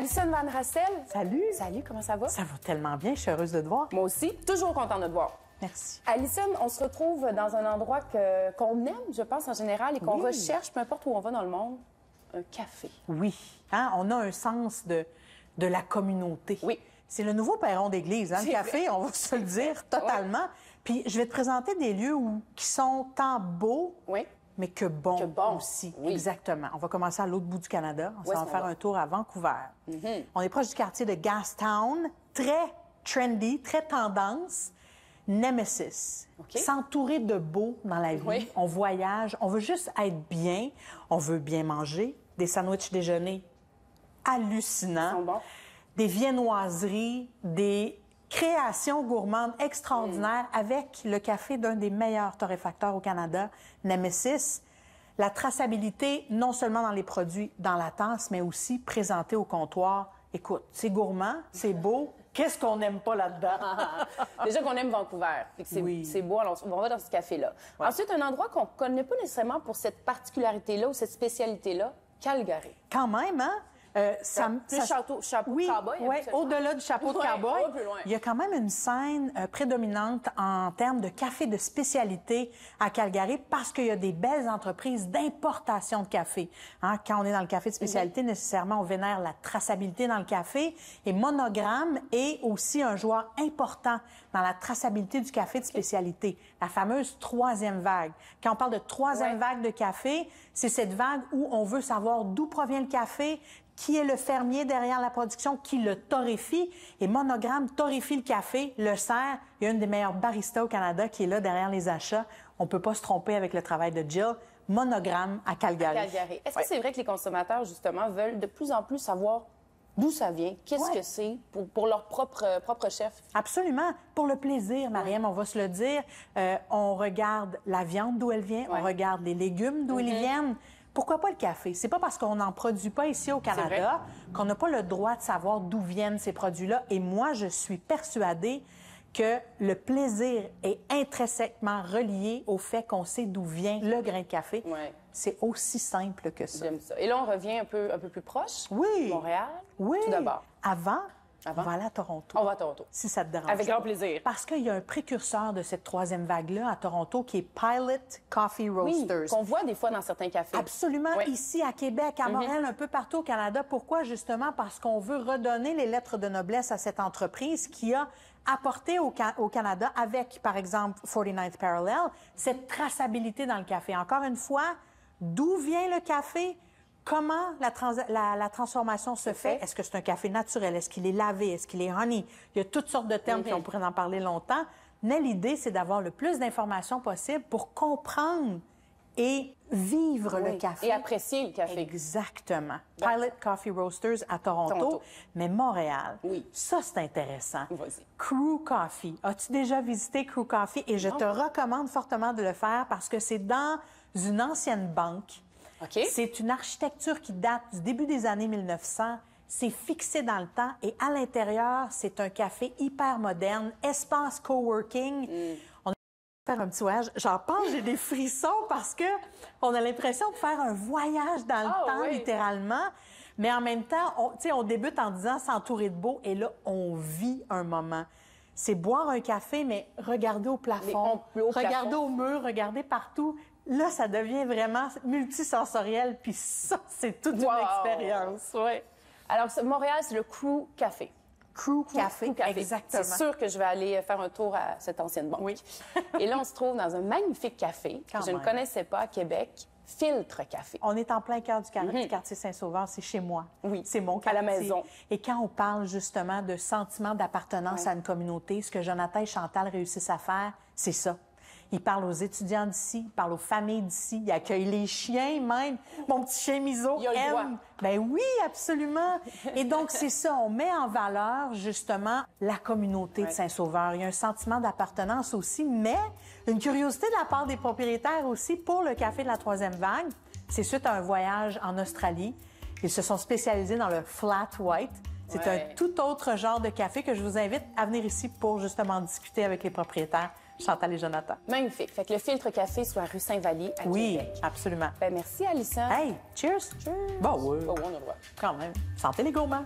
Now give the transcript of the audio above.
Alison Van Rassel. Salut. Salut, comment ça va? Ça va tellement bien, je suis heureuse de te voir. Moi aussi, toujours contente de te voir. Merci. Alison, on se retrouve dans un endroit qu'on aime, je pense, en général, et qu'on recherche, peu importe où on va dans le monde, un café. Oui. Hein? On a un sens de la communauté. Oui. C'est le nouveau perron d'église, hein, le café, on va se le dire totalement. Puis je vais te présenter des lieux qui sont tant beaux, mais que bons aussi. Oui. Exactement. On va commencer à l'autre bout du Canada. On va faire un tour à Vancouver. On est proche du quartier de Gastown, très trendy, très tendance. Nemesis. S'entourer de beau dans la vie. On voyage, on veut juste être bien, on veut bien manger, des sandwichs déjeuner hallucinants, Ils sont bons. des viennoiseries, des créations gourmandes extraordinaires avec le café d'un des meilleurs torréfacteurs au Canada, Nemesis. La traçabilité, non seulement dans les produits, dans la tasse, mais aussi présentée au comptoir. Écoute, c'est gourmand, c'est beau. Qu'est-ce qu'on n'aime pas là-dedans? Déjà qu'on aime Vancouver. C'est beau, alors on va dans ce café-là. Ensuite, un endroit qu'on ne connaît pas nécessairement pour cette particularité-là ou cette spécialité-là, Calgary. Quand même, hein? Chapeau oui, cowboy. Oui, au-delà du chapeau de cowboy, il y a quand même une scène prédominante en termes de café de spécialité à Calgary parce qu'il y a des belles entreprises d'importation de café. Hein? Quand on est dans le café de spécialité, nécessairement, on vénère la traçabilité dans le café. Et Monogramme est aussi un joueur important dans la traçabilité du café de spécialité. La fameuse troisième vague. Quand on parle de troisième vague de café, c'est cette vague où on veut savoir d'où provient le café, qui est le fermier derrière la production, qui le torréfie. Et Monogramme torréfie le café, le sert. Il y a une des meilleures baristas au Canada qui est là derrière les achats. On peut pas se tromper avec le travail de Jill. Monogramme à Calgary. Est-ce que c'est vrai que les consommateurs, justement, veulent de plus en plus savoir d'où ça vient, qu'est-ce que c'est pour leur propre chef? Absolument. Pour le plaisir, Mariam, on va se le dire. On regarde la viande d'où elle vient, on regarde les légumes d'où ils viennent. Pourquoi pas le café? C'est pas parce qu'on n'en produit pas ici au Canada qu'on n'a pas le droit de savoir d'où viennent ces produits-là. Et moi, je suis persuadée que le plaisir est intrinsèquement relié au fait qu'on sait d'où vient le grain de café. C'est aussi simple que ça. J'aime ça. Et là, on revient un peu plus proche. Montréal. Tout d'abord. On va aller à Toronto. On va à Toronto. Si ça te dérange. Avec grand plaisir. Parce qu'il y a un précurseur de cette troisième vague-là à Toronto qui est Pilot Coffee Roasters. Qu'on voit des fois dans certains cafés. Absolument. Ici, à Québec, à Montréal, un peu partout au Canada. Pourquoi? Justement parce qu'on veut redonner les lettres de noblesse à cette entreprise qui a apporté au Canada avec, par exemple, 49th Parallel, cette traçabilité dans le café. Encore une fois, d'où vient le café? Comment la transformation se fait? Est-ce que c'est un café naturel? Est-ce qu'il est lavé? Est-ce qu'il est honey? Il y a toutes sortes de termes puis on pourrait en parler longtemps. Mais l'idée, c'est d'avoir le plus d'informations possible pour comprendre et vivre le café. Et apprécier le café. Exactement. Pilot Coffee Roasters à Toronto. Mais Montréal, ça, c'est intéressant. Crew Coffee. As-tu déjà visité Crew Coffee? Et je te recommande fortement de le faire parce que c'est dans une ancienne banque. C'est une architecture qui date du début des années 1900. C'est fixé dans le temps et à l'intérieur, c'est un café hyper moderne, espace coworking. On a faire un petit voyage. J'en pense, j'ai des frissons parce que on a l'impression de faire un voyage dans le temps, littéralement. Mais en même temps, on débute en disant s'entourer de beau et là, on vit un moment. C'est boire un café, mais regarder au plafond, regarder au mur, regarder partout. Là, ça devient vraiment multisensoriel, puis ça, c'est toute une expérience. Alors, Montréal, c'est le Crew Café. Crew Café, exactement. C'est sûr que je vais aller faire un tour à cette ancienne banque. Et là, on se trouve dans un magnifique café que je ne connaissais pas à Québec, Filtre Café. On est en plein cœur du quartier Saint-Sauveur, c'est chez moi. C'est mon quartier. À la maison. Et quand on parle justement de sentiment d'appartenance à une communauté, ce que Jonathan et Chantal réussissent à faire, c'est ça. Il parle aux étudiants d'ici, il parle aux familles d'ici, il accueille les chiens même. Mon petit chien Miso aime. Ben oui, absolument. Et donc, c'est ça, on met en valeur justement la communauté de Saint-Sauveur. Il y a un sentiment d'appartenance aussi, mais une curiosité de la part des propriétaires aussi pour le café de la troisième vague. C'est suite à un voyage en Australie. Ils se sont spécialisés dans le flat white. C'est un tout autre genre de café que je vous invite à venir ici pour justement discuter avec les propriétaires. Chantal et Jonathan. Magnifique. Fait que le Filtre Café soit rue Saint-Vallier à Québec. Oui, absolument. Ben merci, Alison. Hey, cheers. Cheers. Bon, oui. Oh, on a le droit. Quand même. Santé les gourmands.